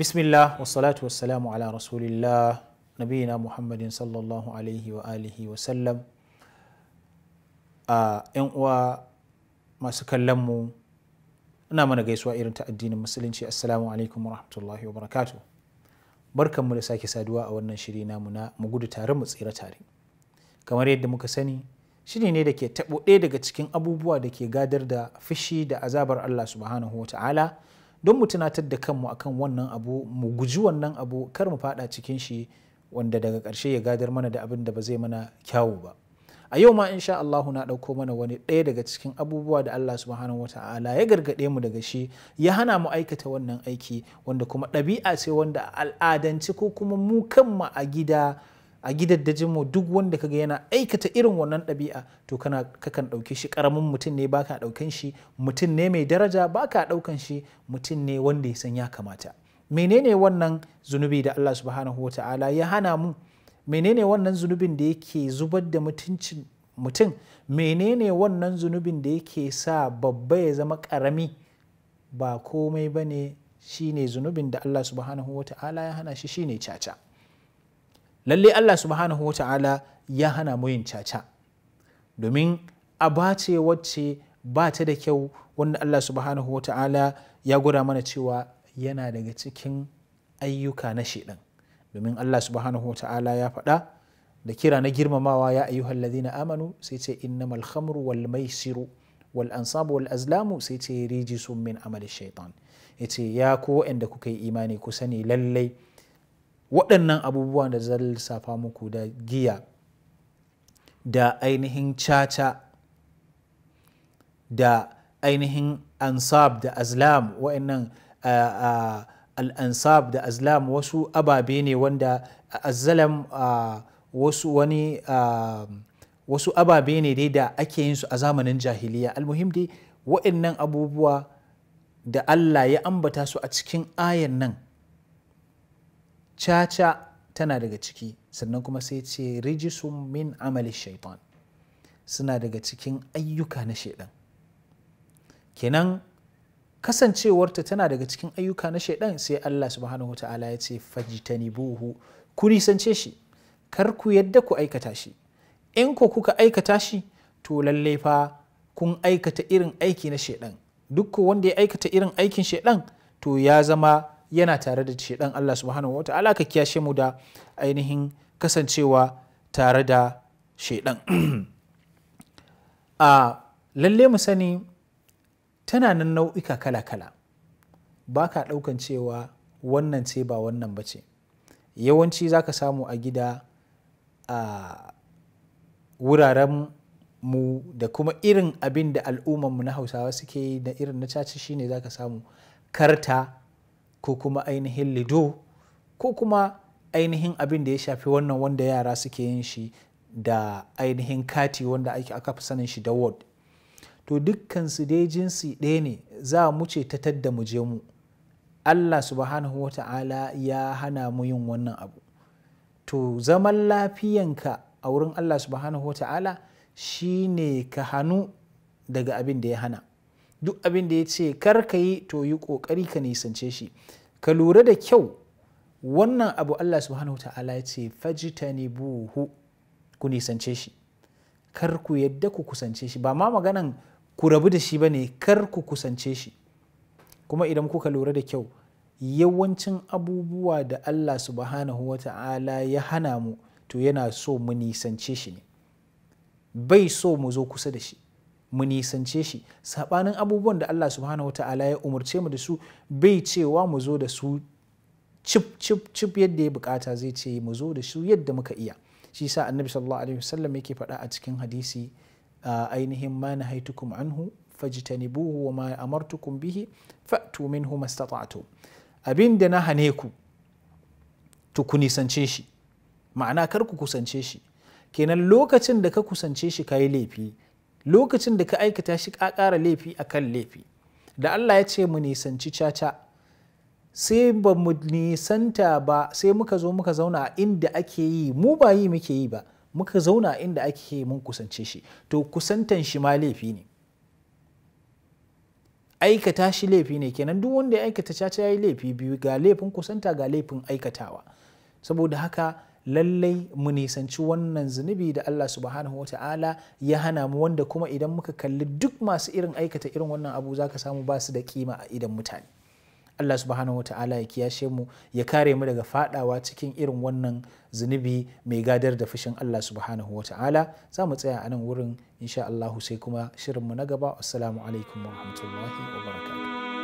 Bismillah wassalatu wassalamu ala rasulillah nabiyina Muhammadin sallallahu alaihi wa alihi wa sallam. ‘Yan uwa masu kallon mu, ina mana gaisuwa irin ta addinin musulunci. Assalamu alaikum wa rahmatullahi wa barakatuh. Barkanmu da sake saduwa a wannan shiri namu na mu gudu tare mu tsira tare. Kamar yadda muka sani, shiri ne da ke taɓo ɗaya daga cikin abubuwa da ke gadar da fishi da azabar Allah subhanahu wa ta'ala, don mu tunatar da kanmu akan wannan abu, mu guji wannan abu, kar mu fada cikin shi wanda daga ƙarshe ya gadar mana da abin da ba zai mana kyawu ba. A yau ma insha Allahu na ɗauko mana wani ɗaya daga cikin abubuwa da Allah subhanahu wa ta'ala ya gargaɗe mu daga shi, ya hana mu aikata wannan aiki, wanda kuma ɗabi'a ce wanda al'adanci ko kuma mu kanmu a gidaddajinmu duk wanda kaga yana aikata irin wannan ɗabi'a to kakan ɗauke shi ƙaramin mutum ne, baka ɗaukan shi mutum ne mai daraja, baka ɗaukan shi mutum ne wanda ya san ya kamata. Menene wannan zunubi da Allah subhanahu wa ta'ala ya hana mu? Menene wannan zunubin da yake zubar da mutuncin mutum? Menene wannan zunubin da yake sa babba ya zama ƙarami? Ba komai bane, shine zunubin da Allah subhanahu wa ta'ala ya hana shi, shine caca. Lalle Allah subhanahu wa ta'ala ya hana mu yin caca, domin aba ce wacce ba ta da kyau, wanda Allah subhanahu wa ta'ala ya gwada mana cewa yana daga cikin ayyuka na shaidan. Domin Allah subhanahu wa ta'ala ya faɗa da kira na girmamawa, ya ayyuhal ladhina amanu, sai ce innamal khamru wal maisiru wal ansabu wal azlamu, sai ce rijisun min amali shaitan. Yace ya ku waɗanda kuka yi imani, ku sani lallai waɗannan abubuwan da zan lissafa muku, da giya da ainihin caca da ainihin ansab da azlam, waɗannan al'ansab da azlam wasu ababe ne wanda azzalam wasu ababe ne dai da ake yin su a zamanin jahiliya. Almuhim dai waɗannan abubuwa da Allah ya ambata su a cikin ayan nan, caca tana daga ciki, sannan kuma sai ce rijisun min amali shaitan, suna daga cikin ayyuka na shaidan. Kenan kasancewarta tana daga cikin ayyuka na shaidan, sai Allah subhanahu wa ta'ala ya ce fajtanibuhu, ku nisance shi, kar ku yadda ku aikata shi. In ko kuka aikata shi, to lallai fa kun aikata irin aiki na shaidan. Duk wanda ya aikata irin aikin shaidan, to ya zama yana tare da shaidan. Allah subhanahu wa ta'ala ka kiyashe mu da ainihin kasancewa tare da shaidan. Lalle mu sani tana nan nau'ika kala-kala, ba ka ɗaukan cewa wannan ce ba wannan ba ce. Yawanci za ka samu a gida, a wuraren mu da kuma irin abin da al'ummanmu na Hausawa suke yi da irin na caci, shine za ka samu karta ko kuma ainihin lido, ko kuma ainihin abin da ya shafi wannan wanda yara suke yin shi da ainihin kati, wanda aka fi sanin shi da word. To dukkansu dai jinsi ɗaya ne, za mu ce ta tadda mu je mu. Allah subhanahu wa ta'ala ya hana mu yin wannan abu. To zaman lafiyanka a wurin Allah subhanahu wa ta'ala shine ka hannu daga abin da ya hana. Duk abin da ya ce kar ka yi, to yi ƙoƙari ka nisance shi. Ka lura da kyau, wannan abu Allah subhanahu wa ta'ala ya ce fajtanibuhu, ku nisance shi, kar ku yadda ku kusance shi. Ba ma maganan ku rabu da shi ba ne, kar ku kusance shi. Kuma idan kuka lura da kyau, yawancin abubuwa da Allah subhanahu wa ta'ala ya hana mu, to yana so mu nisance shi ne, bai so mu zo kusa da shi, mu nisance shi. Saɓanin abubuwan da Allah subhanahu wa ta'ala ya umarce mu da su, bai cewa mu zo da su cip yadda ya bukata, zai ce mu zo da su yadda muka iya. Shi sa annabi sallallahu alaihi wasallam yake faɗa a cikin hadisi, ainihin ma nahaitukum anhu fajtanibuhu wa ma amartukum bihi fa'tu minhu mastata'tum. Abin da na hane ku, to ku nisance shi, ma'ana kar ku kusance shi. Kenan lokacin da ka kusance shi ka yi laifi, lokacin da ka aikata shi ka ƙara laifi akan laifi. Da Allah ya ce mu nisanci caca, sai ba mu nisanta ba, sai muka zo muka zauna a inda ake yi, mu ba yi muke yi ba, muka zauna a inda ake yi mun kusance shi, to kusantan shi ma laifi ne. aikata shi laifi ne, kenan duk wanda ya aikata caca ya yi laifi biyu, ga laifin kusanta ga laifin aikatawa. Saboda haka lallai mu nisanci wannan zunubi da Allah subhanahu wa ta'ala ya hana mu, wanda kuma idan muka kalli duk masu irin aikata irin wannan abu za ka samu ba su da kima a idan mutane. Allah subhanahu wa ta'ala ya kiyashe mu, ya kare mu daga fadawa cikin irin wannan zunubi mai gadar da fushin Allah subhanahu wa ta'ala. Za mu tsaya a nan wurin insha Allah sai kuma shirinmu na gaba. Assalamu alaikum wa rahmatullahi wa barakatuh.